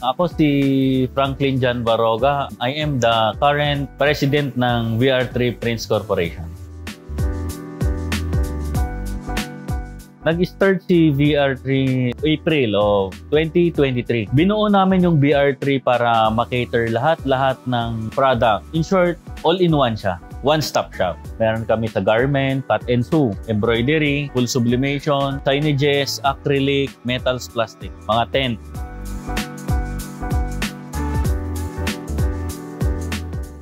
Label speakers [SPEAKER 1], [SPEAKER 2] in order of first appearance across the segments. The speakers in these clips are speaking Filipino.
[SPEAKER 1] Ako si Franklin John Baroga. I am the current president ng VR3 Prints Corporation. Nag-start si VR3 April of 2023. Binuo namin yung VR3 para makater lahat ng product. In short, all-in-one siya. One-stop shop. Meron kami sa garment, cut and sew, embroidery, full sublimation, signages, acrylic, metals, plastic, mga tent.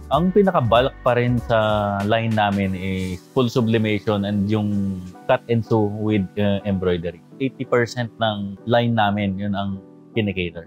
[SPEAKER 1] Ang pinaka-bulk pa rin sa line namin is full sublimation and yung cut and sew with embroidery. 80% ng line namin, yun ang kinikater.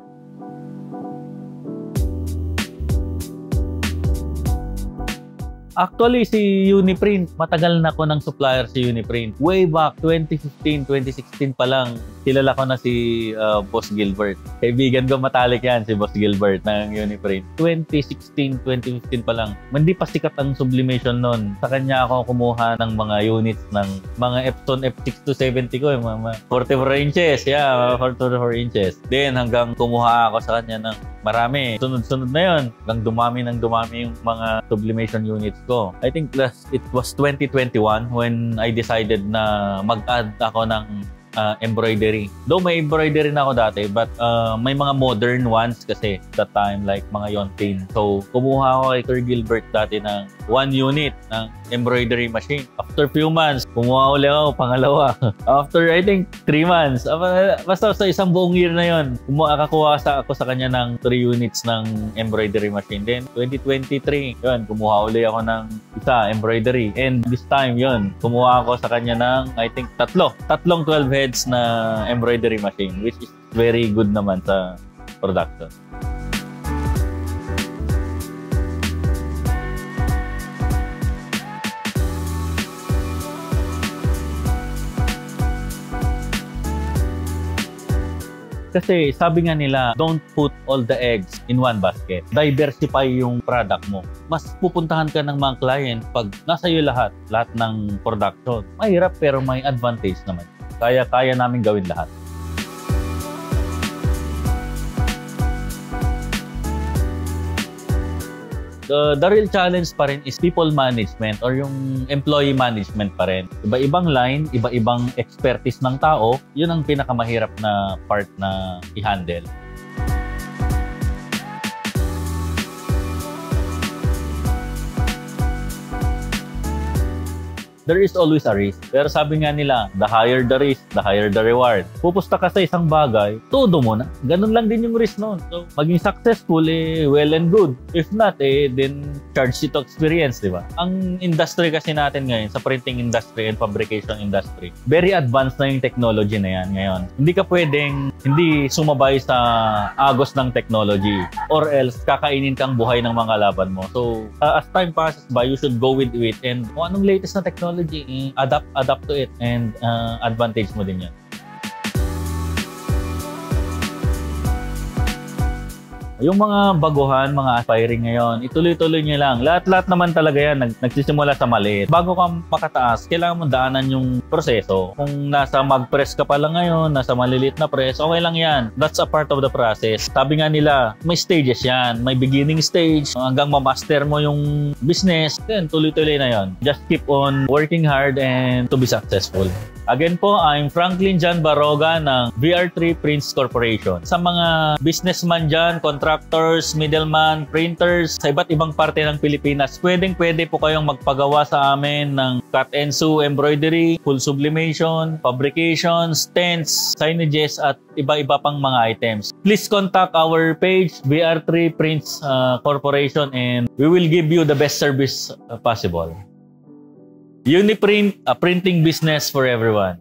[SPEAKER 1] Actually, si Uniprint, matagal na ako ng supplier si Uniprint. Way back 2015, 2016 pa lang, kilala ko na si Boss Gilbert. Kaibigan ko matalik yan, si Boss Gilbert ng Uniprint. 2016, 2015 pa lang. Hindi pa sikat ang sublimation nun. Sa kanya ako kumuha ng mga units ng mga Epson F6-70 ko, mga 44 inches. Yeah, 44 inches. Then hanggang kumuha ako sa kanya ng marami. Sunod-sunod na yun. Hanggang dumami yung mga sublimation units ko. I think it was 2021 when I decided na mag-add ako ng embroidery. Though may embroidery na ako dati, but may mga modern ones kasi that time, like mga Yontin. So, kumuha ako kay Sir Gilbert dati ng 1 unit ng embroidery machine. After few months, kumuha ulit ako, pangalawa. After, I think, 3 months. Basta sa isang buong year na yun, kakakuha ako sa kanya ng 3 units ng embroidery machine. Then, 2023, yun, kumuha ulit ako ng isa, embroidery. And this time, yun, kumuha ako sa kanya ng, I think, tatlong 12 heads na embroidery machine, which is very good naman sa production. Kasi sabi nga nila, don't put all the eggs in one basket. Diversify yung product mo. Mas pupuntahan ka ng mga client pag nasa iyo lahat ng production. Mahirap pero may advantage naman. Kaya namin gawin lahat. The real challenge pa rin is people management or yung employee management pa rin. Iba-ibang line, iba-ibang expertise ng tao, yun ang pinakamahirap na part na i-handle. There is always a risk. Pero sabi nga nila, the higher the risk, the higher the reward. Pupusta ka sa isang bagay, todo mo na. Ganun lang din yung risk noon. So, maging successful, well and good. If not, then charge it to experience, di ba? Ang industry kasi natin ngayon, sa printing industry and fabrication industry, very advanced na yung technology na yan ngayon. Hindi ka pwedeng hindi sumabay sa agos ng technology or else kakainin kang buhay ng mga laban mo. So, as time passes by, you should go with it and kung anong latest na technology, adapt to it and advantage mo din yan. Yung mga baguhan, mga aspiring ngayon, ituloy-tuloy nyo lang. Lahat naman talaga yan, nagsisimula sa maliit. Bago ka makataas, kailangan mo daanan yung proseso. Kung nasa mag-press ka pa lang ngayon, nasa maliliit na press, okay lang yan. That's a part of the process. Sabi nga nila, may stages yan. May beginning stage, hanggang ma-master mo yung business, then tuloy-tuloy na yon. Just keep on working hard and to be successful. Again po, I'm Franklin John Baroga ng VR3 Prints Corporation. Sa mga businessman dyan, contractors, middleman, printers, sa iba't ibang parte ng Pilipinas, pwede po kayong magpagawa sa amin ng cut and sew embroidery, full sublimation, fabrications, tents, signages, at iba-iba pang mga items. Please contact our page, VR3 Prints Corporation, and we will give you the best service possible. Uniprint, a printing business for everyone.